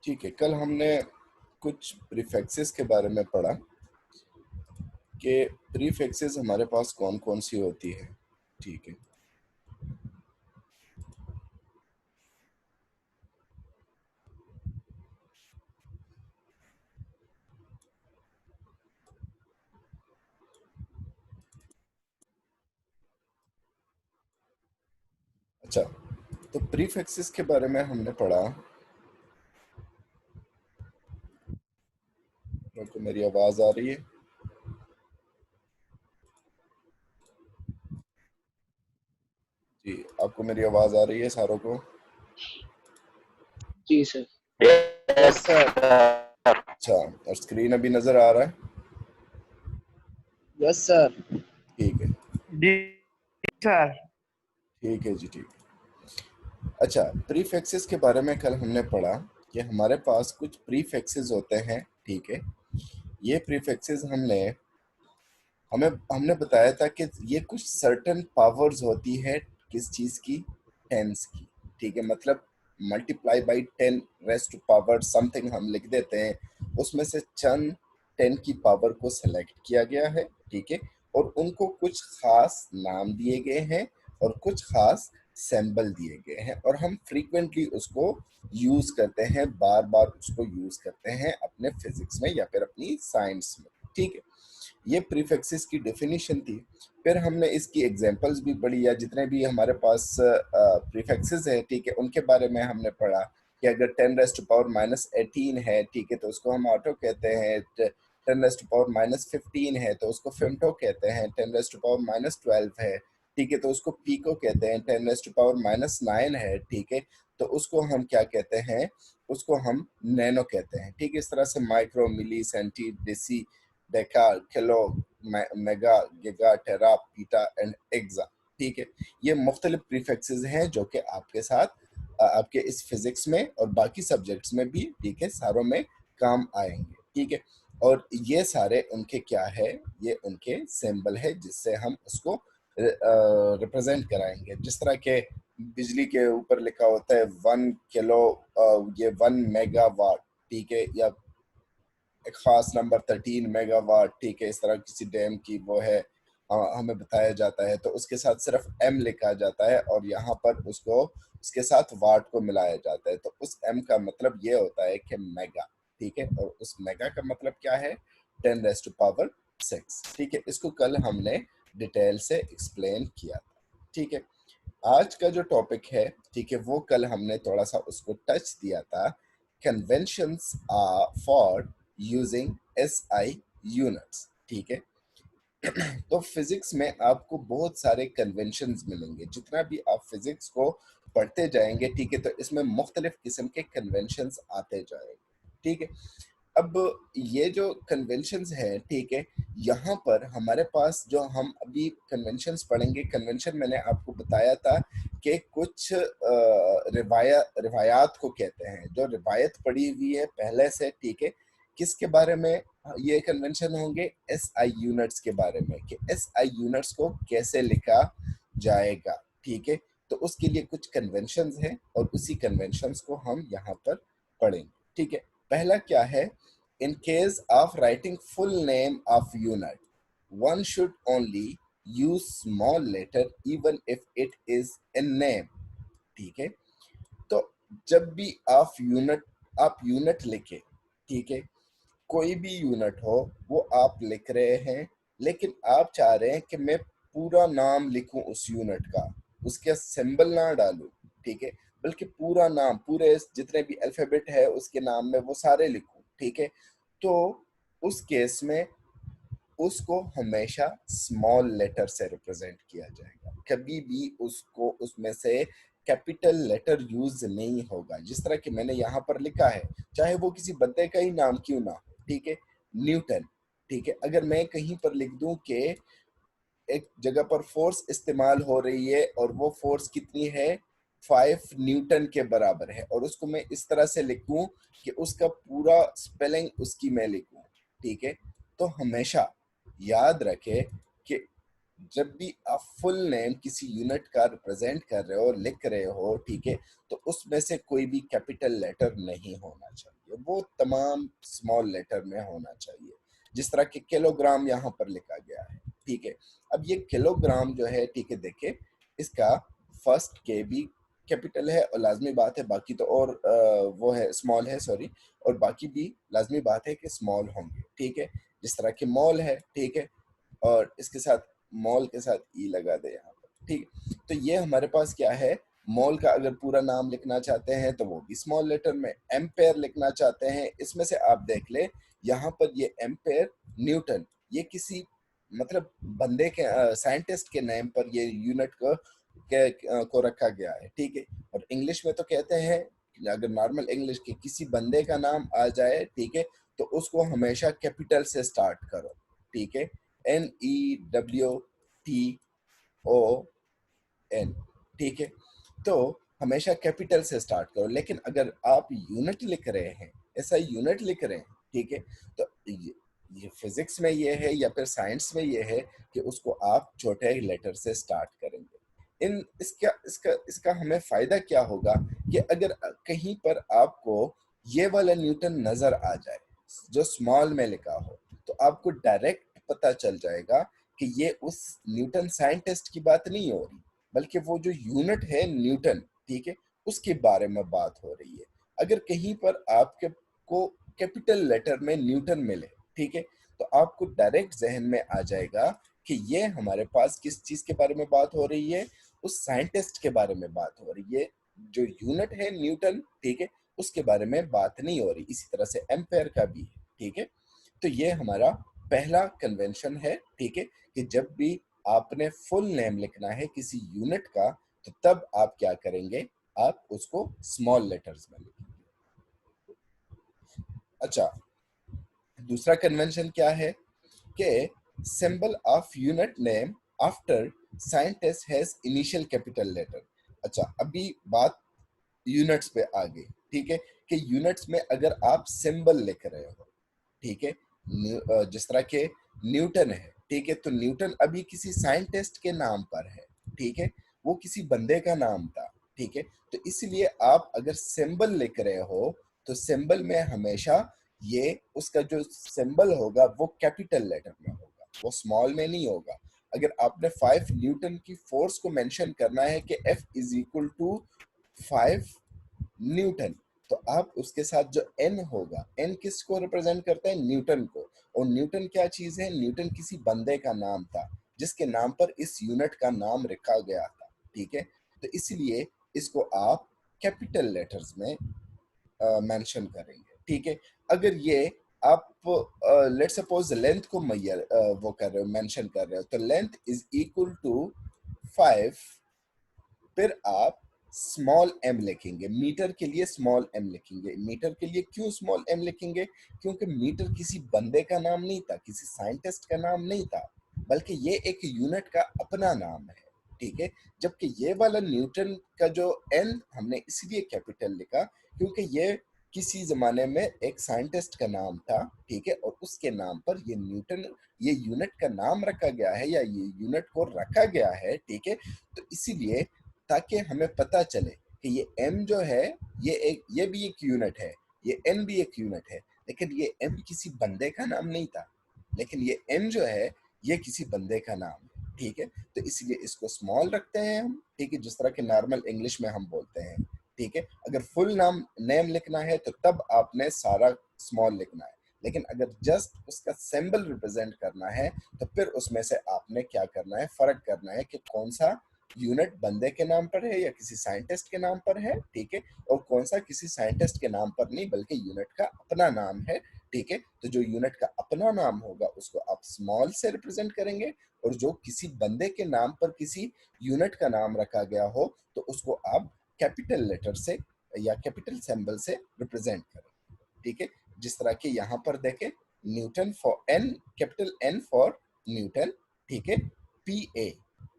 ठीक है, कल हमने कुछ प्रीफिक्सेस के बारे में पढ़ा कि प्रीफिक्सेस हमारे पास कौन कौन सी होती है। ठीक है, अच्छा, तो प्रीफिक्सेस के बारे में हमने पढ़ा। आपको मेरी आवाज आ रही है? जी, आपको मेरी आवाज आ रही है सारों को? जी सर। Yes sir. अच्छा, और स्क्रीन अभी नजर आ रहा है? Yes sir. ठीक है, जी सर। ठीक है जी, ठीक है। अच्छा, प्रीफिक्सेस के बारे में कल हमने पढ़ा कि हमारे पास कुछ प्रीफिक्सेस होते हैं। ठीक है, ये प्रीफिक्सेस हमें हमने बताया था कि ये कुछ सर्टेन पावर्स होती है। किस चीज की? टेंस की। ठीक है, मतलब multiply by 10 rest power something हम लिख देते हैं, उसमें से चंद 10 की पावर को सेलेक्ट किया गया है। ठीक है, और उनको कुछ खास नाम दिए गए हैं और कुछ खास सिंबल दिए गए हैं, और हम फ्रीक्वेंटली उसको यूज करते हैं, बार बार उसको यूज करते हैं अपने फिजिक्स में या फिर अपनी साइंस में। ठीक है, ये प्रीफिक्सेस की डेफिनेशन थी। फिर हमने इसकी एग्जांपल्स भी पढ़ी, या जितने भी हमारे पास प्रीफिक्सेस है, ठीक है, उनके बारे में हमने पढ़ा कि अगर 10⁻⁻18 है, ठीक है, तो उसको हम ऑटो कहते हैं। 10⁻⁻15 है तो उसको फिमटो कहते हैं। 10⁻⁻12 है, ठीक है, तो उसको पीको कहते हैं। 10⁻⁻9 है, ठीक है, तो उसको हम क्या कहते हैं? उसको हम नैनो कहते हैं। ठीक है, इस तरह से micro, milli, centi, deci, deca, kilo, mega, giga, tera, peta and AXA. ठीक है, ये मुख्तलिफ प्रीफिक्सेस हैं जो कि आपके साथ आपके इस फिजिक्स में और बाकी सब्जेक्ट्स में भी, ठीक है, सारों में काम आएंगे। ठीक है, और ये सारे उनके क्या है? ये उनके सिंबल है जिससे हम उसको रिप्रेजेंट कराएंगे। जिस तरह के बिजली के ऊपर लिखा होता है 1 किलो, ये 1 मेगावाट, ठीक है, या एक खास नंबर 13 मेगावाट, ठीक है, इस तरह किसी डैम की वो है, हमें बताया जाता है, तो उसके साथ सिर्फ एम लिखा जाता है और यहाँ पर उसको उसके साथ वाट को मिलाया जाता है, तो उस एम का मतलब ये होता है कि मेगा। ठीक है, और उस मेगा का मतलब क्या है? 10⁻⁶। ठीक है, इसको कल हमने डिटेल से एक्सप्लेन किया था। ठीक है, आज का जो टॉपिक है, ठीक है, वो कल हमने थोड़ा सा उसको टच दिया था। Conventions are for using SI units. ठीक है, तो फिजिक्स में आपको बहुत सारे कन्वेंशंस मिलेंगे। जितना भी आप फिजिक्स को पढ़ते जाएंगे, ठीक है, तो इसमें मुख्तलिफ किस्म के कन्वेंशंस आते जाएंगे। ठीक है, अब ये जो कन्वेंशंस हैं, ठीक है, यहाँ पर हमारे पास जो हम अभी कन्वेंशंस पढ़ेंगे, कन्वेंशन मैंने आपको बताया था कि कुछ रिवायात को कहते हैं, जो रिवायत पड़ी हुई है पहले से। ठीक है, किसके बारे में ये कन्वेंशन होंगे? एस आई यूनिट्स के बारे में, कि एस आई यूनिट्स को कैसे लिखा जाएगा। ठीक है, तो उसके लिए कुछ कन्वेंशंस हैं और उसी कन्वेंशंस को हम यहाँ पर पढ़ेंगे। ठीक है, पहला क्या है? In case of writing full name of unit, one should only use small letter even if it is a name. ठीक है, तो जब भी आप यूनिट लिखे, ठीक है, कोई भी यूनिट हो वो आप लिख रहे हैं, लेकिन आप चाह रहे हैं कि मैं पूरा नाम लिखूं उस यूनिट का, उसके सिंबल ना डालूं, ठीक है, बल्कि पूरा नाम, पूरे जितने भी अल्फाबेट है उसके नाम में वो सारे लिखूं। ठीक है, तो उस केस में उसको हमेशा स्मॉल लेटर से रिप्रेजेंट किया जाएगा। कभी भी उसको उसमें से कैपिटल लेटर यूज नहीं होगा। जिस तरह कि मैंने यहाँ पर लिखा है, चाहे वो किसी बंदे का ही नाम क्यों ना हो, ठीक है, न्यूटन, ठीक है, अगर मैं कहीं पर लिख दूं कि एक जगह पर फोर्स इस्तेमाल हो रही है और वो फोर्स कितनी है? 5 न्यूटन के बराबर है, और उसको मैं इस तरह से लिखूं कि उसका पूरा स्पेलिंग उसकी मैं लिखूं, ठीक है, तो हमेशा याद रखे कि जब भी आप फुल नेम किसी यूनिट का रिप्रेजेंट कर रहे हो, लिख रहे हो, ठीक है, तो उसमें से कोई भी कैपिटल लेटर नहीं होना चाहिए, वो तमाम स्मॉल लेटर में होना चाहिए। जिस तरह के किलोग्राम यहाँ पर लिखा गया है, ठीक है। अब ये किलोग्राम जो है, ठीक है, देखिए इसका फर्स्ट के भी कैपिटल है और लाजमी बात है, बाकी तो और वो है स्मॉल है, सॉरी, और बाकी भी लाजमी बात है कि स्मॉल होंगे, ठीक है। जिस तरह के मॉल है, ठीक है, और इसके साथ मॉल के साथ ई लगा दे यहाँ पर, ठीक है। तो ये हमारे पास क्या है, मॉल का अगर पूरा नाम लिखना चाहते हैं तो वो भी स्मॉल लेटर में, एम्पेयर लिखना चाहते हैं, इसमें से आप देख ले यहाँ पर ये एम्पेयर, न्यूटन, ये किसी मतलब बंदे के साइंटिस्ट के नेम पर ये यूनिट को रखा गया है, ठीक है। और इंग्लिश में तो कहते हैं, अगर नॉर्मल इंग्लिश के किसी बंदे का नाम आ जाए, ठीक है, तो उसको हमेशा कैपिटल से स्टार्ट करो, ठीक है, NEWTON, ठीक है। तो हमेशा कैपिटल से स्टार्ट करो। लेकिन अगर आप यूनिट लिख रहे हैं, ऐसा यूनिट लिख रहे हैं, ठीक है, तो ये फिजिक्स में ये है या फिर साइंस में ये है कि उसको आप छोटे लेटर से स्टार्ट करेंगे। इन इसका इसका इसका हमें फायदा क्या होगा कि अगर कहीं पर आपको ये वाला न्यूटन नजर आ जाए जो स्मॉल में लिखा हो, तो आपको डायरेक्ट पता चल जाएगा कि ये उस न्यूटन साइंटिस्ट की बात नहीं हो रही, बल्कि वो जो यूनिट है न्यूटन, ठीक है, उसके बारे में बात हो रही है। अगर कहीं पर आपके को कैपिटल लेटर में न्यूटन मिले, ठीक है, तो आपको डायरेक्ट जहन में आ जाएगा कि ये हमारे पास किस चीज के बारे में बात हो रही है, उस साइंटिस्ट के बारे में बात हो रही है। जो यूनिट है न्यूटन, ठीक है, उसके बारे में बात नहीं हो रही। इसी तरह से एम्पेयर का भी है, ठीक है। तो ये हमारा पहला कन्वेंशन है, ठीक है, कि जब भी आपने फुल नेम लिखना है किसी यूनिट का, तो तब आप क्या करेंगे, आप उसको स्मॉल लेटर्स में लिखेंगे। अच्छा, दूसरा कन्वेंशन क्या है कि symbol of unit name after scientist has initial capital letter. अच्छा, अभी बात यूनिट्स पे आ गई, ठीक है, कि यूनिट्स में अगर आप सिंबल लिख रहे हो, ठीक है, जिस तरह के न्यूटन है, ठीक है, तो न्यूटन अभी किसी साइंटिस्ट के नाम पर है, ठीक है, वो किसी बंदे का नाम था, ठीक है। तो इसलिए आप अगर सिंबल लिख रहे हो तो सिंबल में हमेशा ये उसका जो सिंबल होगा वो कैपिटल लेटर में होगा, वो स्मॉल में नहीं होगा। अगर आपने 5 न्यूटन की फोर्स को मेंशन करना है कि F is equal to 5 newton, तो आप उसके साथ जो n होगा, n किसको रिप्रेजेंट करता है, न्यूटन को। और न्यूटन क्या चीज है, न्यूटन किसी बंदे का नाम था जिसके नाम पर इस यूनिट का नाम रखा गया था, ठीक है। तो इसलिए इसको आप कैपिटल लेटर्स में मेंशन करेंगे, ठीक है। अगर ये आप लेट सपोज लेंथ को वो कर रहे हो, मेंशन कर रहे हो, तो लेंथ इज इक्वल टू 5, फिर आप स्मॉल m लिखेंगे, मीटर के लिए स्मॉल m लिखेंगे। मीटर के लिए क्यों स्मॉल m लिखेंगे, क्योंकि मीटर किसी बंदे का नाम नहीं था, किसी साइंटिस्ट का नाम नहीं था, बल्कि ये एक यूनिट का अपना नाम है, ठीक है। जबकि ये वाला न्यूटन का जो n हमने इसलिए कैपिटल लिखा क्योंकि ये किसी जमाने में एक साइंटिस्ट का नाम था, ठीक है, और उसके नाम पर ये न्यूटन, ये यूनिट का नाम रखा गया है या ये यूनिट को रखा गया है, ठीक है। तो इसीलिए ताकि हमें पता चले कि ये m जो है ये भी एक यूनिट है, ये n भी एक यूनिट है, लेकिन ये m किसी बंदे का नाम नहीं था, लेकिन ये m जो है ये किसी बंदे का नाम है, ठीक है। तो इसलिए इसको स्मॉल रखते हैं हम, ठीक है, जिस तरह के नॉर्मल इंग्लिश में हम बोलते हैं, ठीक है। अगर फुल नाम नेम लिखना है तो तब आपने सारा स्मॉल लिखना है, लेकिन अगर जस्ट उसका सिंबल रिप्रेजेंट करना है तो फिर उसमें से आपने क्या करना है, फर्क करना है कि कौन सा यूनिट बंदे के नाम पर है या किसी साइंटिस्ट के नाम पर है, ठीक है, और कौन सा किसी साइंटिस्ट के नाम पर नहीं बल्कि यूनिट का अपना नाम है, ठीक है। तो जो यूनिट का अपना नाम होगा उसको आप स्मॉल से रिप्रेजेंट करेंगे, और जो किसी बंदे के नाम पर किसी यूनिट का नाम रखा गया हो तो उसको आप कैपिटल लेटर से या कैपिटल सिंबल से रिप्रेजेंट करें, ठीक है। जिस तरह के यहाँ पर देखें, newton for N, capital N for newton, ठीक है, PA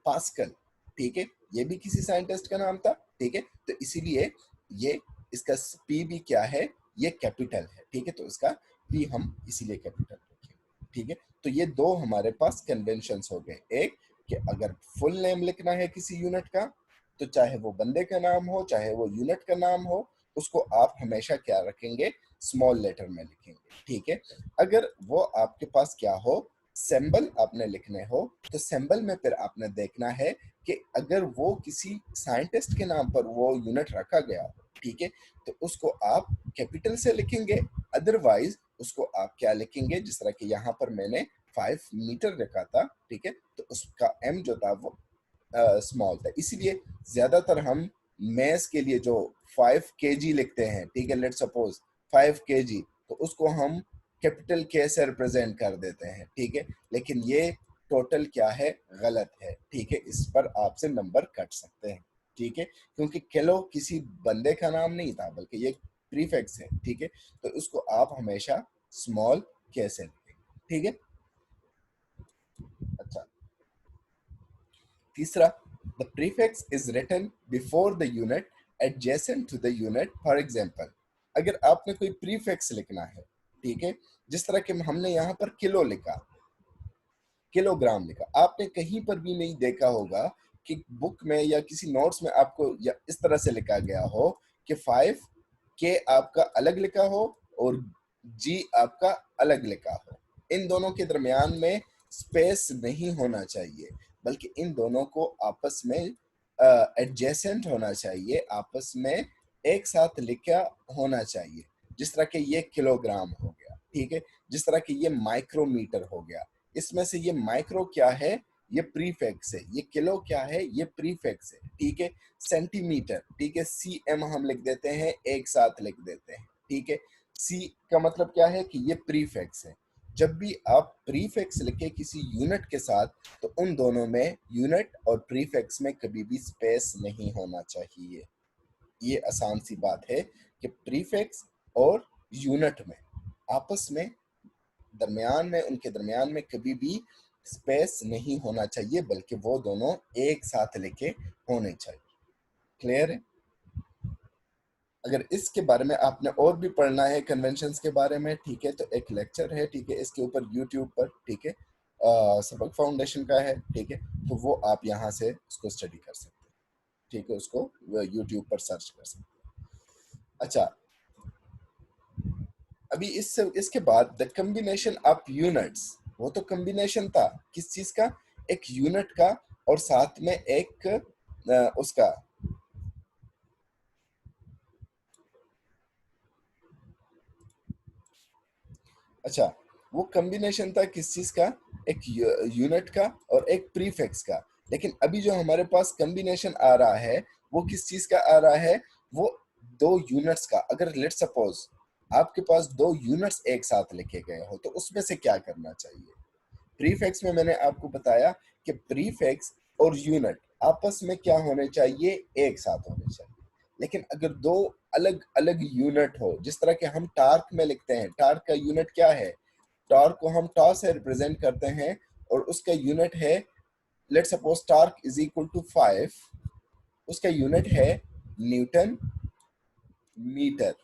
पास्कल, ठीक है, ये भी किसी साइंटिस्ट का नाम था, ठीक है। तो इसीलिए ये इसका P भी क्या है, ये कैपिटल है, ठीक है, तो इसका P हम इसीलिए कैपिटल रखेंगे, ठीक है। तो ये दो हमारे पास कन्वेंशंस हो गए, एक कि अगर फुल नेम लिखना है किसी यूनिट का, तो चाहे वो बंदे का नाम हो, चाहे वो यूनिट का नाम हो, उसको आप हमेशा क्या रखेंगे, स्मॉल लेटर में लिखेंगे, ठीक है। अगर वो आपके पास क्या हो, सिंबल आपने लिखने हो, तो सिंबल में फिर आपने देखना है कि अगर वो किसी साइंटिस्ट के नाम पर वो यूनिट रखा गया हो, ठीक है, तो उसको आप कैपिटल से लिखेंगे, अदरवाइज उसको आप क्या लिखेंगे, जिस तरह कि यहाँ पर मैंने 5 मीटर रखा था, ठीक है, तो उसका एम जो था वो स्मॉल था, इसीलिए ज्यादातर हम मैथ्स के लिए जो 5 केजी लिखते हैं, ठीक है, लेट सपोज 5 केजी, तो उसको हम कैपिटल के से रिप्रेजेंट कर देते हैं, ठीक है, लेकिन ये टोटल क्या है, गलत है, ठीक है, इस पर आपसे नंबर कट सकते हैं, ठीक है, क्योंकि किलो किसी बंदे का नाम नहीं था, बल्कि ये प्रीफिक्स है, ठीक है, तो उसको आप हमेशा स्मॉल के से लिखेंगे, ठीक है। अच्छा, तीसरा, the prefix is written before the unit adjacent to the unit. For example, अगर आपने कोई प्रीफिक्स लिखना है, ठीक है, जिस तरह के हमने यहाँ पर किलो लिखा, किलोग्राम लिखा, आपने कहीं पर भी नहीं देखा होगा कि बुक में या किसी नोट्स में आपको या इस तरह से लिखा गया हो कि 5 के आपका अलग लिखा हो और जी आपका अलग लिखा हो। इन दोनों के दरमियान में स्पेस नहीं होना चाहिए, बल्कि इन दोनों को आपस में एडजेसेंट होना चाहिए, आपस में एक साथ लिखा होना चाहिए। जिस तरह के ये किलोग्राम हो गया, ठीक है, जिस तरह के ये माइक्रोमीटर हो गया, इसमें से ये माइक्रो क्या है, ये प्रीफिक्स है, ये किलो क्या है, ये प्रीफिक्स है, ठीक है। सेंटीमीटर, ठीक है, सी एम हम लिख देते हैं, एक साथ लिख देते हैं, ठीक है। सी का मतलब क्या है कि ये प्रीफिक्स है। जब भी आप प्रीफिक्स लिखे किसी यूनिट के साथ, तो उन दोनों में, यूनिट और प्रीफिक्स में कभी भी स्पेस नहीं होना चाहिए। ये आसान सी बात है कि प्रीफिक्स और यूनिट में आपस में दरमियान में, उनके दरमियान में कभी भी स्पेस नहीं होना चाहिए, बल्कि वो दोनों एक साथ लिखे होने चाहिए। क्लियर है? अगर इसके बारे में आपने और भी पढ़ना है कन्वेंशंस के बारे में, ठीक है, तो एक लेक्चर है, ठीक है, इसके ऊपर यूट्यूब पर, ठीक है, सबक फाउंडेशन का है, ठीक है, तो वो आप यहाँ से उसको स्टडी कर सकते हैं, ठीक है, उसको यूट्यूब पर सर्च कर सकते हैं। अच्छा, अभी इसके बाद द कम्बिनेशन ऑफ यूनिट्स, वो तो कम्बिनेशन था किस चीज का, एक यूनिट का और साथ में एक उसका, अच्छा, वो कम्बिनेशन था किस चीज का, एक यूनिट का और एक प्रीफिक्स का। लेकिन अभी जो हमारे पास कम्बिनेशन आ रहा है, वो किस चीज का आ रहा है, वो दो यूनिट्स का। अगर लेट सपोज आपके पास दो यूनिट्स एक साथ लिखे गए हो, तो उसमें से क्या करना चाहिए। प्रीफिक्स में मैंने आपको बताया कि प्रीफिक्स और यूनिट आपस में क्या होने चाहिए, एक साथ होने चाहिए। लेकिन अगर दो अलग अलग यूनिट हो, जिस तरह के हम टार्क में लिखते हैं, टार्क का यूनिट क्या है, टार्क को हम टॉ से रिप्रेजेंट करते हैं और उसका यूनिट है, let suppose torque is equal to 5, उसका यूनिट है न्यूटन मीटर।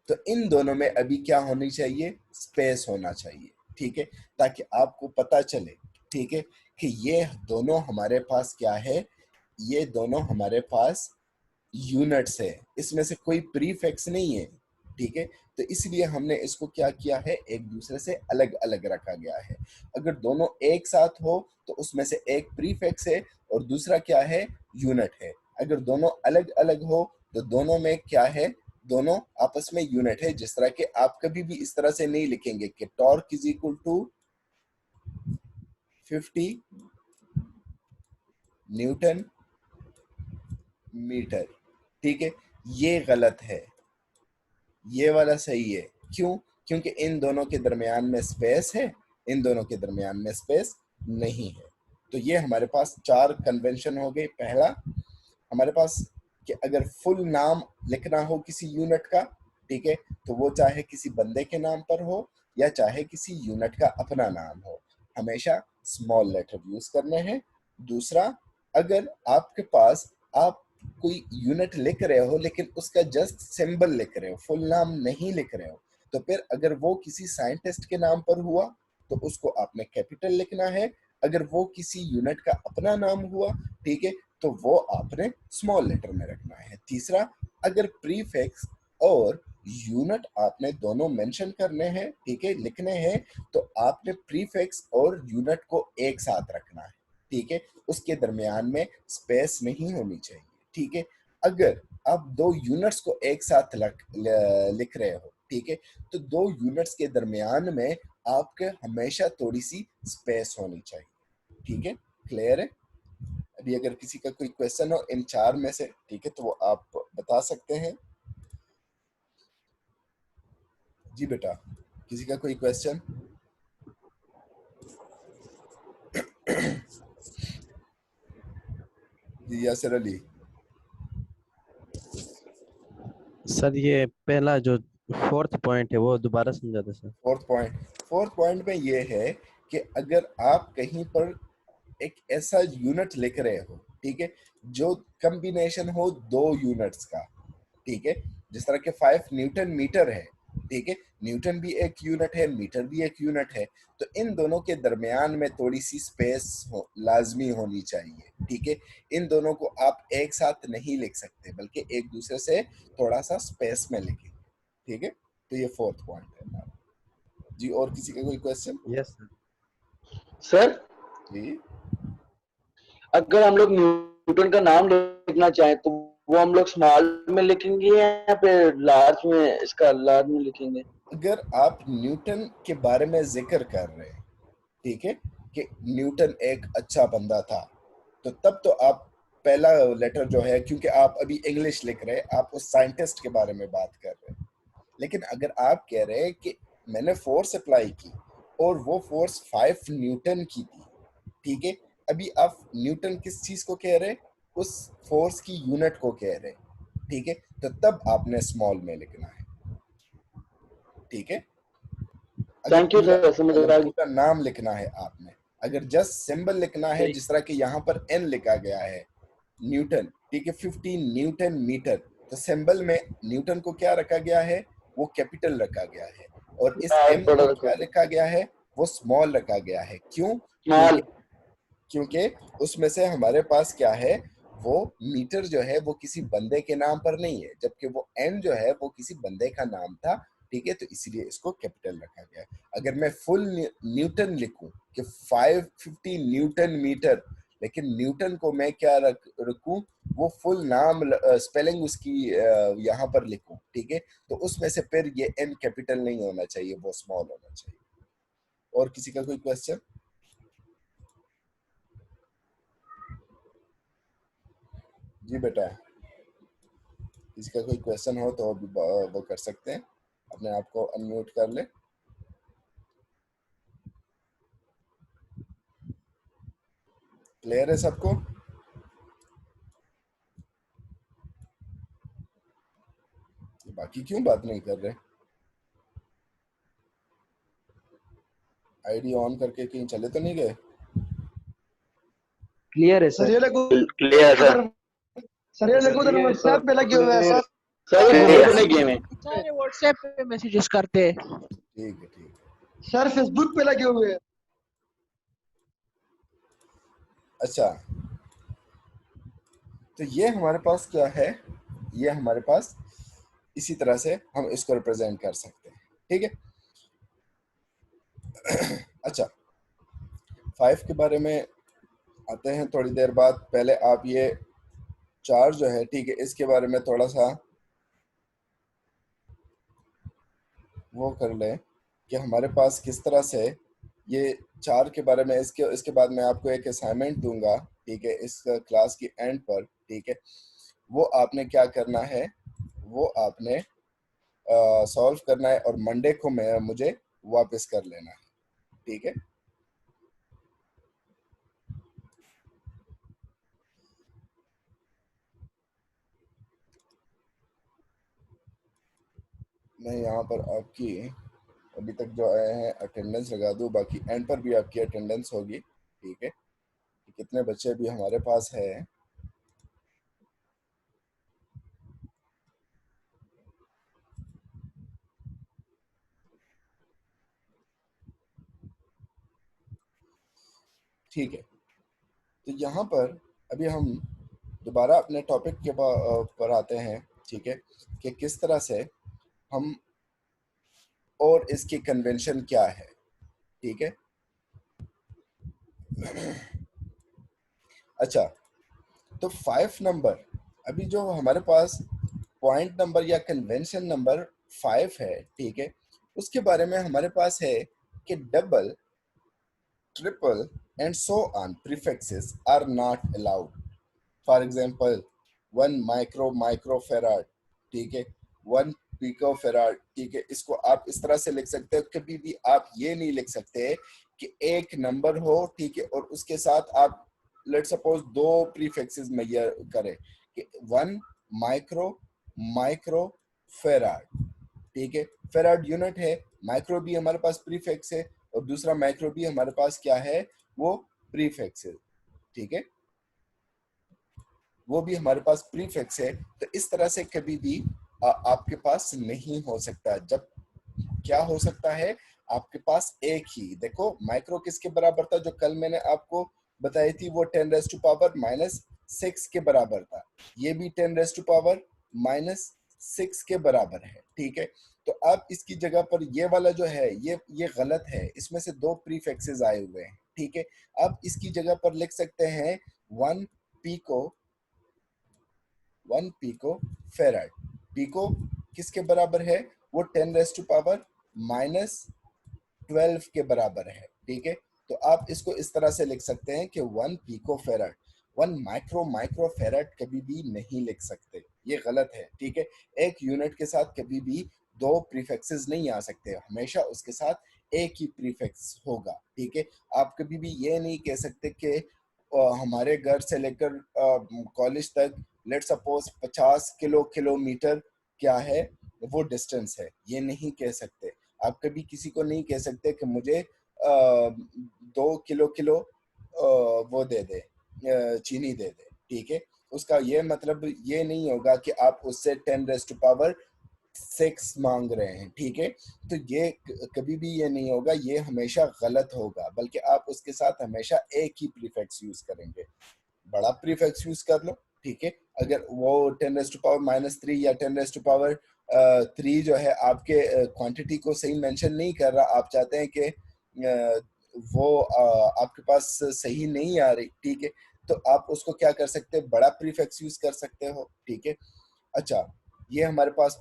तो इन दोनों में अभी क्या होनी चाहिए, स्पेस होना चाहिए, ठीक है, ताकि आपको पता चले, ठीक है, कि ये दोनों हमारे पास क्या है, ये दोनों हमारे पास यूनिट्स है, इसमें से कोई प्रीफिक्स नहीं है, ठीक है, तो इसलिए हमने इसको क्या किया है, एक दूसरे से अलग अलग रखा गया है। अगर दोनों एक साथ हो, तो उसमें से एक प्रीफिक्स है और दूसरा क्या है, यूनिट है। अगर दोनों अलग अलग हो, तो दोनों में क्या है, दोनों आपस में यूनिट है। जिस तरह के आप कभी भी इस तरह से नहीं लिखेंगे कि torque is equal to 50 newton metre, ठीक है, ये गलत है, ये वाला सही है। क्यों? क्योंकि इन दोनों के दरमियान में स्पेस है, इन दोनों के दरमियान में स्पेस नहीं है। तो ये हमारे पास चार कन्वेंशन हो गए। पहला हमारे पास कि अगर फुल नाम लिखना हो किसी यूनिट का, ठीक है, तो वो चाहे किसी बंदे के नाम पर हो या चाहे किसी यूनिट का अपना नाम हो, हमेशा स्मॉल लेटर यूज करने हैं। दूसरा, अगर आपके पास आप कोई यूनिट लिख रहे हो लेकिन उसका जस्ट सिंबल लिख रहे हो, फुल नाम नहीं लिख रहे हो, तो फिर अगर वो किसी साइंटिस्ट के नाम पर हुआ, तो उसको आपने कैपिटल लिखना है, अगर वो किसी यूनिट का अपना नाम हुआ, ठीक है, तो वो आपने स्मॉल लेटर में रखना है। तीसरा, अगर प्रीफिक्स और यूनिट आपने दोनों मेंशन करने हैं, ठीक है, लिखने हैं, तो आपने प्रीफिक्स और यूनिट को एक साथ रखना है, ठीक है, उसके दरमियान में स्पेस नहीं होनी चाहिए, ठीक है। अगर आप दो यूनिट्स को एक साथ लिख रहे हो, ठीक है, तो दो यूनिट्स के दरमियान में आपके हमेशा थोड़ी सी स्पेस होनी चाहिए, ठीक है। क्लियर है? अभी अगर किसी का कोई क्वेश्चन हो इन चार में से, ठीक है, तो वो आप बता सकते हैं। जी बेटा, किसी का कोई क्वेश्चन? जी यासिर अली। सर ये पहला जो फोर्थ पॉइंट है वो दोबारा समझा दे सर। फोर्थ पॉइंट में ये है कि अगर आप कहीं पर एक ऐसा यूनिट लिख रहे हो, ठीक है, जो कॉम्बिनेशन हो दो यूनिट्स का, ठीक है, जिस तरह के 5 न्यूटन मीटर है, ठीक है, न्यूटन भी एक यूनिट है, मीटर भी एक यूनिट है, तो इन दोनों के दरमियान में थोड़ी सी स्पेस लाजमी होनी चाहिए, ठीक है। इन दोनों को आप एक साथ नहीं लिख सकते, बल्कि एक दूसरे से थोड़ा सा स्पेस में लिखें, ठीक है। तो ये फोर्थ पॉइंट है हमारा। जी, और किसी का कोई क्वेश्चन? Yes sir. सर जी, अगर हम लोग न्यूटन का नाम लिखना चाहें तो वो हम लोग स्मॉल में लिखेंगे या फिर लार्ज में, इसका लार्ज में लिखेंगे? अगर आप न्यूटन के बारे में जिक्र कर रहे हैं, ठीक है, कि न्यूटन एक अच्छा बंदा था, तो तब तो आप पहला लेटर जो है, क्योंकि आप अभी इंग्लिश लिख रहे हैं, आप उस साइंटिस्ट के बारे में बात कर रहे हैं। लेकिन अगर आप कह रहे हैं कि मैंने फोर्स अप्लाई की और वो फोर्स 5 न्यूटन की थी, ठीक है, अभी आप न्यूटन किस चीज को कह रहे हैं? उस फोर्स की यूनिट को कह रहे हैं, ठीक है, तो तब आपने स्मॉल में लिखना है, ठीक है। अगर थैंक यू पूरा सर, समझ अगर आ गया। पूरा नाम लिखना है आपने, अगर जस्ट सिंबल लिखना है, ठीक। जिस तरह के यहाँ पर एन लिखा गया है, न्यूटन, ठीक है, 15 न्यूटन मीटर, तो सिंबल में न्यूटन को क्या रखा गया है? वो कैपिटल रखा गया है, और इस एम बड़ा को रखो। क्या रखा गया है? वो स्मॉल रखा गया है। क्यों? स्मॉल। क्योंकि क्योंकि उसमें से हमारे पास क्या है? वो मीटर जो है वो किसी बंदे के नाम पर नहीं है, जबकि वो एन जो है वो किसी बंदे का नाम था, ठीक है, तो इसलिए इसको कैपिटल रखा गया है। अगर मैं फुल न्यूटन लिखूं कि 550 न्यूटन मीटर, लेकिन न्यूटन को मैं क्या रखूं? वो फुल नाम स्पेलिंग उसकी यहाँ पर लिखूं, ठीक है, तो उसमें से फिर ये एन कैपिटल नहीं होना चाहिए, वो स्मॉल होना चाहिए। और किसी का कोई क्वेश्चन? जी बेटा, किसी का कोई क्वेश्चन हो तो अभी वो कर सकते हैं, अपने आप को अनम्यूट कर ले। क्लियर है सबको? बाकी क्यों बात नहीं कर रहे? आईडी ऑन करके कहीं चले तो नहीं गए? क्लियर है सर सर। ये लगो क्लियर सर। उधर, सर ये लगो उधर व्हाट्सएप पे लगे हुए हैं सर। सर ये घूमने फिरने गेम है। सारे व्हाट्सएप पे मैसेजेस करते हैं। ठीक है, ठीक है। सर फेसबुक पे लगे हुए हैं। अच्छा, तो ये हमारे पास क्या है? ये हमारे पास इसी तरह से हम इसको रिप्रेजेंट कर सकते हैं, ठीक है। अच्छा, 5 के बारे में आते हैं थोड़ी देर बाद। पहले आप ये 4 जो है, ठीक है, इसके बारे में थोड़ा सा वो कर लें कि हमारे पास किस तरह से ये 4 के बारे में, इसके इसके बाद मैं आपको एक असाइनमेंट दूंगा, ठीक है, इस क्लास की एंड पर, ठीक है। वो आपने क्या करना है? वो आपने सॉल्व करना है और मंडे को मैं मुझे वापस कर लेना है, ठीक है। मैं यहाँ पर आपकी अभी तक जो आए हैं अटेंडेंस लगा दूँ, बाकी एंड पर भी आपकी अटेंडेंस होगी, ठीक है, कि कितने बच्चे भी हमारे पास है। ठीक है, तो यहाँ पर अभी हम दोबारा अपने टॉपिक के पर आते हैं, ठीक है, कि किस तरह से हम और इसकी कन्वेंशन क्या है, ठीक है। अच्छा, तो 5 नंबर, अभी जो हमारे पास पॉइंट नंबर या कन्वेंशन नंबर 5 है, ठीक है, उसके बारे में हमारे पास है कि double, triple and so on prefixes are not allowed. For example 1 microfarad, ठीक है, 1 पिकोफेराड, ठीक है। इसको आप इस तरह से लिख सकते हो, कभी भी आप ये नहीं लिख सकते कि एक नंबर हो, ठीक है, और उसके साथ आप लेट सपोज 2 प्रीफिक्सेस मेजर करें कि 1 माइक्रोफेराड, ठीक है, फेराड यूनिट है, माइक्रो भी हमारे पास प्रीफिक्स है और दूसरा माइक्रो भी हमारे पास क्या है, वो प्रीफिक्स है, ठीक है, वो भी हमारे पास प्रीफिक्स है। तो इस तरह से कभी भी आपके पास नहीं हो सकता। जब क्या हो सकता है, आपके पास एक ही, देखो माइक्रो किसके बराबर था, जो कल मैंने आपको बताई थी, वो 10⁻⁻6 के बराबर था, ये भी 10⁻⁻6 के बराबर है, ठीक है। तो अब इसकी जगह पर ये वाला जो है, ये गलत है, इसमें से 2 प्रीफिक्सेस आए हुए हैं, ठीक है। अब इसकी जगह पर लिख सकते हैं 1 पिको फेराड। पिको किसके बराबर है, वो 10⁻⁻12 के बराबर है, ठीक है। तो आप इसको इस तरह से लिख सकते हैं कि 1 पिको फेराड। 1 माइक्रोफेराड कभी भी नहीं लिख सकते, ये गलत है, ठीक है। एक यूनिट के साथ कभी भी 2 प्रीफिक्सेस नहीं आ सकते, हमेशा उसके साथ एक ही प्रीफिक्स होगा, ठीक है। आप कभी भी ये नहीं कह सकते कि हमारे घर से लेकर कॉलेज तक लेट सपोज 50 किलोमीटर क्या है, वो डिस्टेंस है, ये नहीं कह सकते। आप कभी किसी को नहीं कह सकते कि मुझे 2 किलो वो दे दे, चीनी दे दे, ठीक है। उसका ये मतलब ये नहीं होगा कि आप उससे 10⁻6 मांग रहे हैं, ठीक है। तो ये कभी भी ये नहीं होगा, ये हमेशा गलत होगा, बल्कि आप उसके साथ हमेशा एक ही प्रीफिक्स यूज करेंगे। बड़ा प्रीफिक्स यूज कर लो, ठीक है। अगर वो 10⁻³ या 10⁻³ जो है आपके क्वांटिटी को सही मेंशन नहीं कर रहा, आप चाहते हैं कि वो आपके पास सही नहीं आ रही, ठीक है, तो आप उसको क्या कर सकते हैं, बड़ा प्रीफिक्स यूज कर सकते हो, ठीक है। अच्छा, ये हमारे पास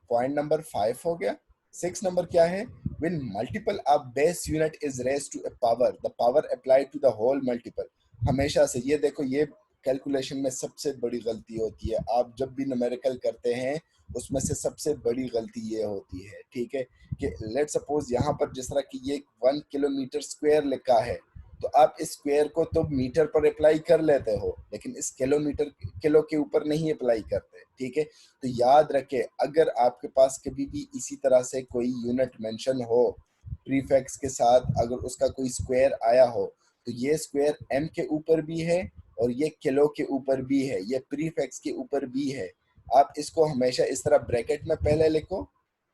पॉइंट नंबर 5 हो गया। 6 नंबर क्या है, when multiple of base unit is raised to a power, the power applied to the whole multiple। हमेशा से ये देखो, ये कैलकुलेशन में सबसे बड़ी गलती होती है, आप जब भी न्यूमेरिकल करते हैं उसमें से सबसे बड़ी गलती ये होती है, ठीक है, कि लेट सपोज यहाँ पर जिस तरह की ये 1 किलोमीटर स्क्वायर लिखा है, तो आप इस स्क्वायर को तो मीटर पर अप्लाई कर लेते हो, लेकिन इस किलो के ऊपर नहीं अप्लाई करते, ठीक है। तो याद रखें, अगर आपके पास कभी भी इसी तरह से कोई यूनिट मेंशन हो प्रीफिक्स के साथ, अगर उसका कोई स्क्वायर आया हो, तो ये स्क्वायर एम के ऊपर भी है और ये किलो के ऊपर भी है, ये प्रीफिक्स के ऊपर भी है। आप इसको हमेशा इस तरह ब्रैकेट में पहले लिखो,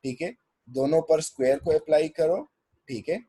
ठीक है, दोनों पर स्क्वायर को अप्लाई करो, ठीक है,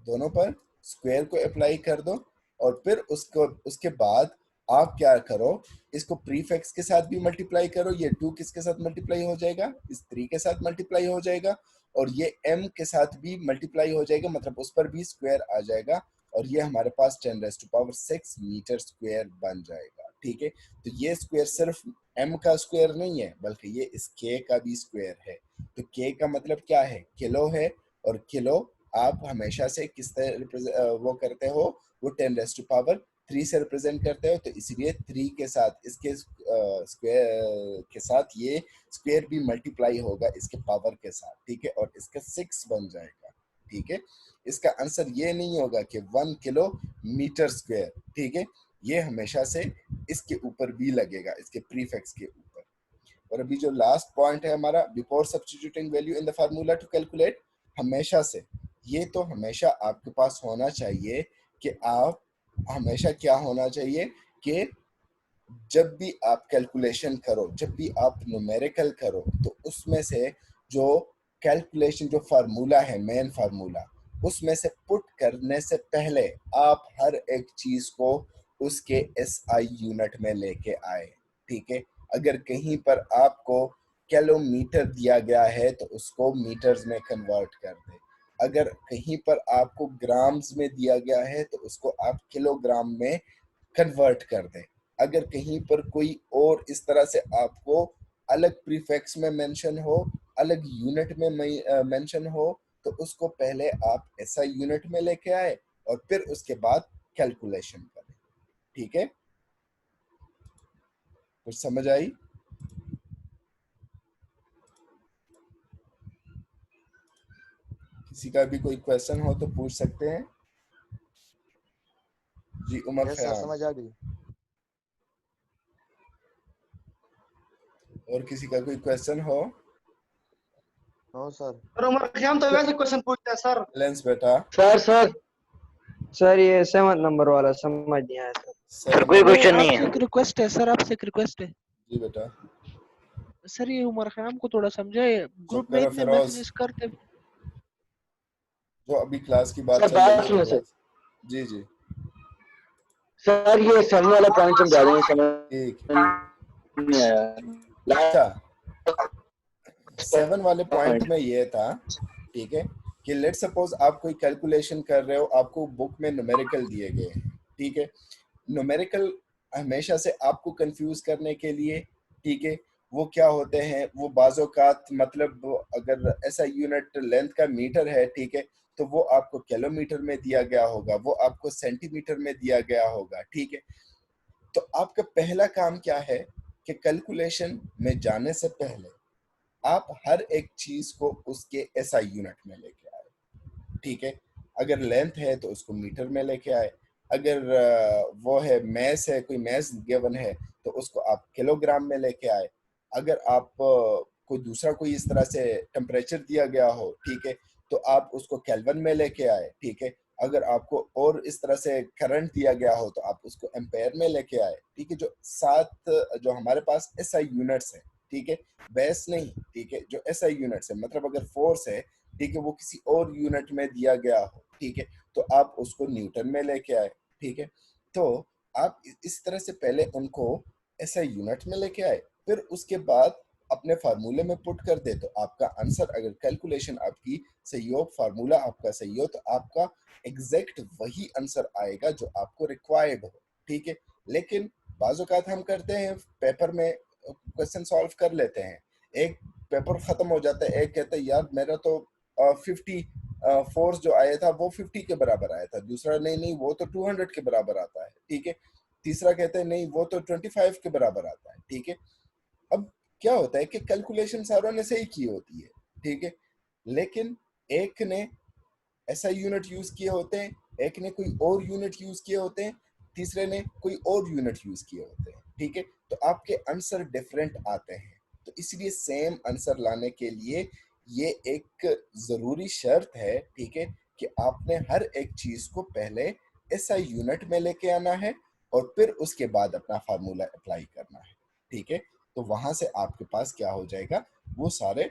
दोनों पर स्क्वायर को अप्लाई कर दो, और फिर उसके बाद आप क्या करो, इसको प्रीफिक्स के साथ भी मल्टीप्लाई करो, ये 2 किसके साथ मल्टीप्लाई हो जाएगा, इस 3 के साथ मल्टीप्लाई हो जाएगा, और ये m के साथ भी मल्टीप्लाई हो जाएगा, मतलब उस पर भी स्क्वायर आ जाएगा, और ये हमारे पास 10⁻6 मीटर स्क्वायर बन जाएगा, ठीक है। तो ये स्क्वायर सिर्फ m का स्क्वायर नहीं है, बल्कि ये इस k का भी स्क्वायर है। तो k का मतलब क्या है, किलो है, और किलो आप हमेशा से किस तरह वो करते हो, वो 10⁻³ से रिप्रेजेंट करते हो, तो इसलिए 3 के साथ इसके स्क्वायर के साथ ये स्क्वायर भी मल्टीप्लाई होगा इसके पावर के साथ, ठीक है, और इसका 6 बन जाएगा, ठीक है। इसका आंसर ये नहीं होगा कि 1 किलोमीटर स्क्वायर, ठीक है, ये हमेशा से इसके ऊपर भी लगेगा, इसके प्रीफिक्स के ऊपर। और अभी जो लास्ट पॉइंट है हमारा, before substituting value in the formula to calculate, हमेशा से ये तो हमेशा आपके पास होना चाहिए कि आप हमेशा क्या होना चाहिए कि जब भी आप कैलकुलेशन करो, जब भी आप न्यूमेरिकल करो, तो उसमें से जो कैलकुलेशन जो फार्मूला है, मेन फार्मूला, उसमें से पुट करने से पहले आप हर एक चीज को उसके SI यूनिट में लेके आए, ठीक है। अगर कहीं पर आपको किलोमीटर दिया गया है तो उसको मीटर्स में कन्वर्ट कर दे। अगर कहीं पर आपको ग्राम्स में दिया गया है तो उसको आप किलोग्राम में कन्वर्ट कर दें। अगर कहीं पर कोई और इस तरह से आपको अलग प्रीफिक्स में मेंशन हो, अलग यूनिट में मेंशन हो, तो उसको पहले आप ऐसा यूनिट में लेके आए और फिर उसके बाद कैलकुलेशन करें, ठीक है। कुछ समझ आई? किसी का भी कोई क्वेश्चन हो तो पूछ सकते हैं। जी उमर यस सर, खयाम। समझ आ गई। और किसी का कोई क्वेश्चन हो? No sir. और उमर खयाम तो वैसे क्वेश्चन पूछता है सर। लेंस बेटा। सर सर ये 7 नंबर वाला समझ नहीं आया सर। सर 7 कोई नंबर। क्वेश्चन नहीं आपसे है। एक रिक्वेस्ट है सर, आपसे एक रिक्वेस्ट है जी बेटा। सर, ये उमर खयाम को थोड़ा समझाए, चुप ग्रुप में करो इतने फिरोज, मैसेजेस करते। जो अभी क्लास की बात सर चल रही बात है सुनो सर। क्लास। जी जी सर ये समझ वाला पॉइंट समझा देंगे, समझ ठीक है। नहीं आया। अच्छा 7 वाले पॉइंट में ये था, ठीक है, कि लेट सपोज आप कोई कैलकुलेशन कर रहे हो, आपको बुक में न्यूमेरिकल दिए गए हैं, ठीक है। न्यूमेरिकल हमेशा से आपको कंफ्यूज करने के लिए, ठीक है, वो क्या होते हैं, वो बाज़ोकात मतलब अगर ऐसा यूनिट लेंथ का मीटर है, ठीक है, तो वो आपको किलोमीटर में दिया गया होगा, वो आपको सेंटीमीटर में दिया गया होगा, ठीक है। तो आपका पहला काम क्या है कि कैलकुलेशन में जाने से पहले आप हर एक चीज को उसके SI यूनिट में लेके आए, ठीक है। अगर लेंथ है तो उसको मीटर में लेके आए, अगर वो है मैस है, कोई मैस गिवन है तो उसको आप किलोग्राम में लेके आए। अगर आप कोई दूसरा कोई इस तरह से टेम्परेचर दिया गया हो, ठीक है, तो आप उसको केल्विन में लेके आए, ठीक है। अगर आपको और इस तरह से करंट दिया गया हो तो आप उसको एम्पेयर में लेके आए, ठीक है। जो 7 जो हमारे पास SI यूनिट्स है, ठीक है, बेस नहीं, ठीक है, जो SI यूनिट्स है, मतलब अगर फोर्स है, ठीक है, वो किसी और यूनिट में दिया गया हो, ठीक है, तो आप उसको न्यूटन में लेके आए, ठीक है। तो आप इस तरह से पहले उनको SI यूनिट में लेके आए, फिर उसके बाद अपने फार्मूले में पुट कर दे, तो आपका आंसर, अगर कैलकुलेशन आपकी सही हो, फार्मूला आपका सही हो, तो आपका एग्जैक्ट वही आंसर आएगा जो आपको रिक्वायर्ड हो, ठीक है। लेकिन बाज़ औक़ात हम करते हैं, पेपर में क्वेश्चन सॉल्व कर लेते हैं, एक पेपर खत्म हो जाता है, एक कहता है यार मेरा तो 50 फोर्स जो आया था वो 50 के बराबर आया था, दूसरा नहीं नहीं वो तो 200 के बराबर आता है, ठीक है, तीसरा कहता है नहीं वो तो 25 के बराबर आता है, ठीक है। अब क्या होता है कि कैलकुलेशन सारों ने सही की होती है, ठीक है, लेकिन एक ने ऐसा यूनिट यूज किए होते हैं, एक ने कोई और यूनिट यूज किए होते हैं, तीसरे ने कोई और यूनिट यूज किए होते हैं, ठीक है। तो आपके आंसर डिफरेंट आते हैं, तो इसलिए सेम आंसर लाने के लिए ये एक जरूरी शर्त है, ठीक है, कि आपने हर एक चीज को पहले SI यूनिट में लेके आना है और फिर उसके बाद अपना फार्मूला अप्लाई करना है, ठीक है। तो वहां से आपके पास क्या हो जाएगा, वो सारे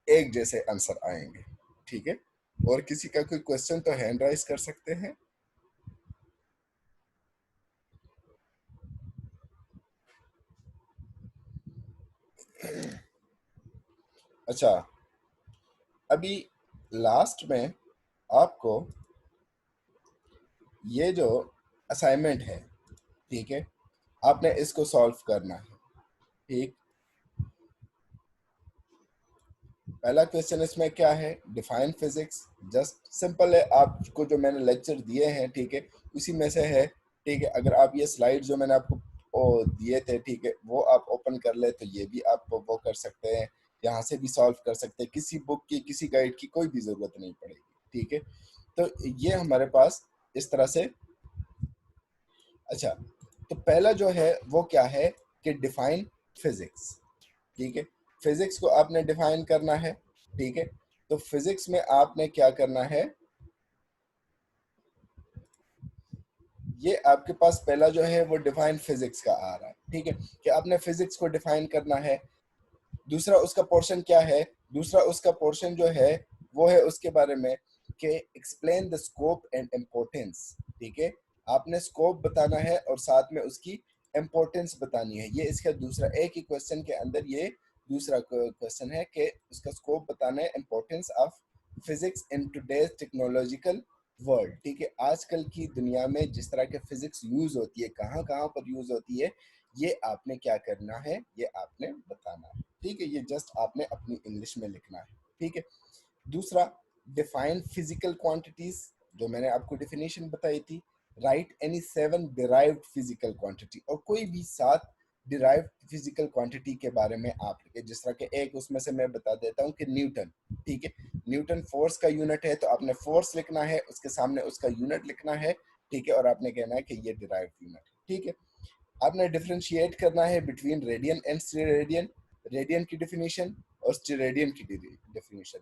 एक जैसे आंसर आएंगे, ठीक है। और किसी का कोई क्वेश्चन तो हैंड राइज कर सकते हैं। अच्छा अभी लास्ट में आपको ये जो असाइनमेंट है, ठीक है, आपने इसको सॉल्व करना है, ठीक। पहला क्वेश्चन इसमें क्या है, डिफाइन फिजिक्स, जस्ट सिंपल है, आपको जो मैंने लेक्चर दिए हैं, ठीक है, उसी में से है, ठीक है। अगर आप ये स्लाइड जो मैंने आपको दिए थे, ठीक है, वो आप ओपन कर ले तो ये भी आप वो कर सकते हैं, यहाँ से भी सॉल्व कर सकते हैं, किसी बुक की किसी गाइड की कोई भी जरूरत नहीं पड़ेगी, ठीक है। तो ये हमारे पास इस तरह से। अच्छा तो पहला जो है वो क्या है कि डिफाइन फिजिक्स, ठीक है, फिजिक्स को आपने डिफाइन करना है, ठीक है। तो फिजिक्स में आपने क्या करना है, ये आपके पास पहला जो है वो डिफाइन फिजिक्स का आ रहा है, ठीक है, कि आपने फिजिक्स को डिफाइन करना है। दूसरा उसका पोर्शन क्या है, दूसरा उसका पोर्शन जो है वो है उसके बारे में कि explain the scope and importance, ठीक है, आपने स्कोप बताना है और साथ में उसकी इम्पोर्टेंस बतानी है। ये इसका दूसरा, एक ही क्वेश्चन के अंदर ये दूसरा क्वेश्चन है कि उसका स्कोप बताना है, importance of physics in today's technological world, ठीक है, आजकल की दुनिया में जिस तरह के फिजिक्स यूज होती है, कहाँ कहाँ पर यूज होती है, ये आपने क्या करना है, ये आपने बताना है, ठीक है। ये जस्ट आपने अपनी इंग्लिश में लिखना है, ठीक है। दूसरा, डिफाइन फिजिकल क्वांटिटीज, जो मैंने आपको डेफिनेशन बताई थी। Right any 7 derived physical quantity, और कोई भी 7 डिराइव्ड फिजिकल क्वांटिटी के बारे में आप लिखे। जिस तरह के एक उसमें से मैं बता देता हूँ कि न्यूटन, ठीक है, न्यूटन फोर्स का यूनिट है, तो आपने फोर्स लिखना है, उसके सामने उसका यूनिट लिखना है, ठीक है, और आपने कहना है कि ये डिराइव्ड यूनिट, ठीक है। आपने डिफरेंशिएट करना है between radian and steradian, radian की डेफिनेशन और स्टेरेडियन की डेफिनेशन,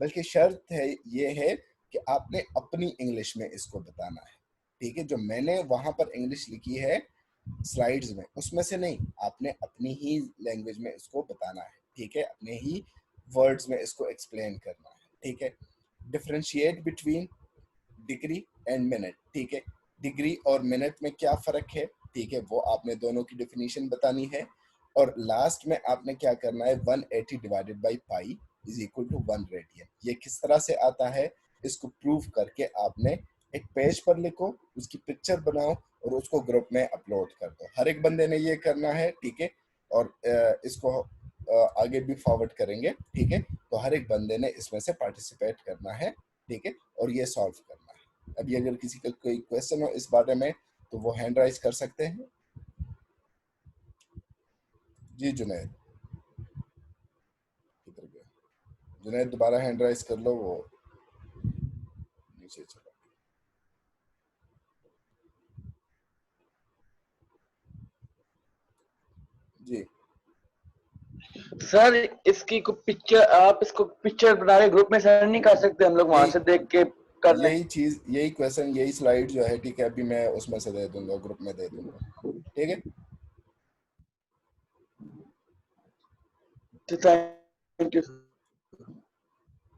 बल्कि शर्त है ये है कि आपने अपनी इंग्लिश में इसको बताना है, ठीक है। जो मैंने वहां पर इंग्लिश लिखी है स्लाइड्स में, उसमें से नहीं, आपने अपनी ही लैंग्वेज में इसको बताना है, ठीक है, अपने ही वर्ड्स में इसको एक्सप्लेन करना है, ठीक है। Differentiate between degree and minute, ठीक है, डिग्री और मिनट में क्या फर्क है, ठीक है, वो आपने दोनों की डेफिनेशन बतानी है। और लास्ट में आपने क्या करना है, 180 divided by pi is equal to 1 radian. ये किस तरह से आता है, इसको प्रूव करके आपने एक पेज पर लिखो, उसकी पिक्चर बनाओ और उसको ग्रुप में अपलोड कर दो। हर एक बंदे ने ये करना है, ठीक है, और इसको आगे भी फॉरवर्ड करेंगे, ठीक है। तो हर एक बंदे ने इसमें से पार्टिसिपेट करना है, ठीक है, और ये सॉल्व करना है। अभी अगर किसी का कोई क्वेश्चन हो इस बारे में तो वो हैंड राइज कर सकते हैं। जी जुनैद, किधर गया जुनैद, दोबारा हैंड राइज कर लो, वो नीचे चला। जी सर इसकी को पिक्चर, आप इसको पिक्चर बना के ग्रुप में सेंड नहीं कर सकते, हम लोग वहां से देख के कर लें। यही चीज, यही क्वेश्चन, यही स्लाइड जो है, ठीक है, अभी मैं उसमें से दे दूंगा, ग्रुप में दे दूंगा, ठीक है। Thank you,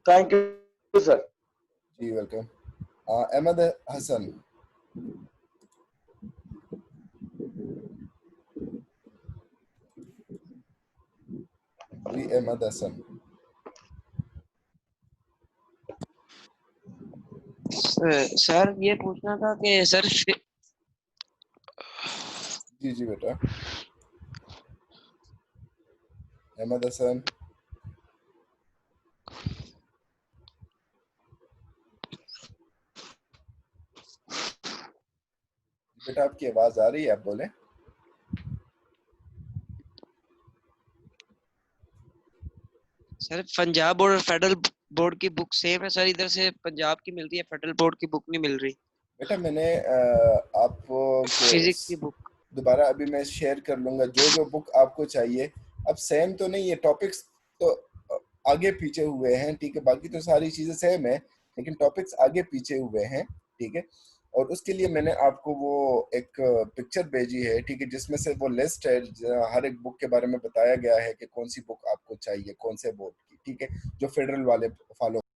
thank you sir. जी वेलकम। अहमद हसन, जी अहमद हसन। सर ये पूछना था कि सर जी जी बेटा, अहमद हसन, बेटा आपकी आवाज आ रही है, आप बोले। सर पंजाब और फेडरल बोर्ड की बुक सेम है सर, इधर से पंजाब की मिलती है, फेडरल बोर्ड की बुक नहीं मिल रही, बेटा मैंने आपको फिजिक्स की बुक। दोबारा अभी मैं शेयर कर लूंगा, जो जो बुक आपको चाहिए। अब सेम तो नहीं है, टॉपिक्स तो आगे पीछे हुए हैं, ठीक है, बाकी तो सारी चीजें सेम है, लेकिन टॉपिक्स आगे पीछे हुए हैं, ठीक है। और उसके लिए मैंने आपको वो एक पिक्चर भेजी है, ठीक है, जिसमें से वो लिस्ट है, हर एक बुक के बारे में बताया गया है कि कौन सी बुक आपको चाहिए, कौन से बोर्ड की, ठीक है, जो फेडरल वाले फॉलो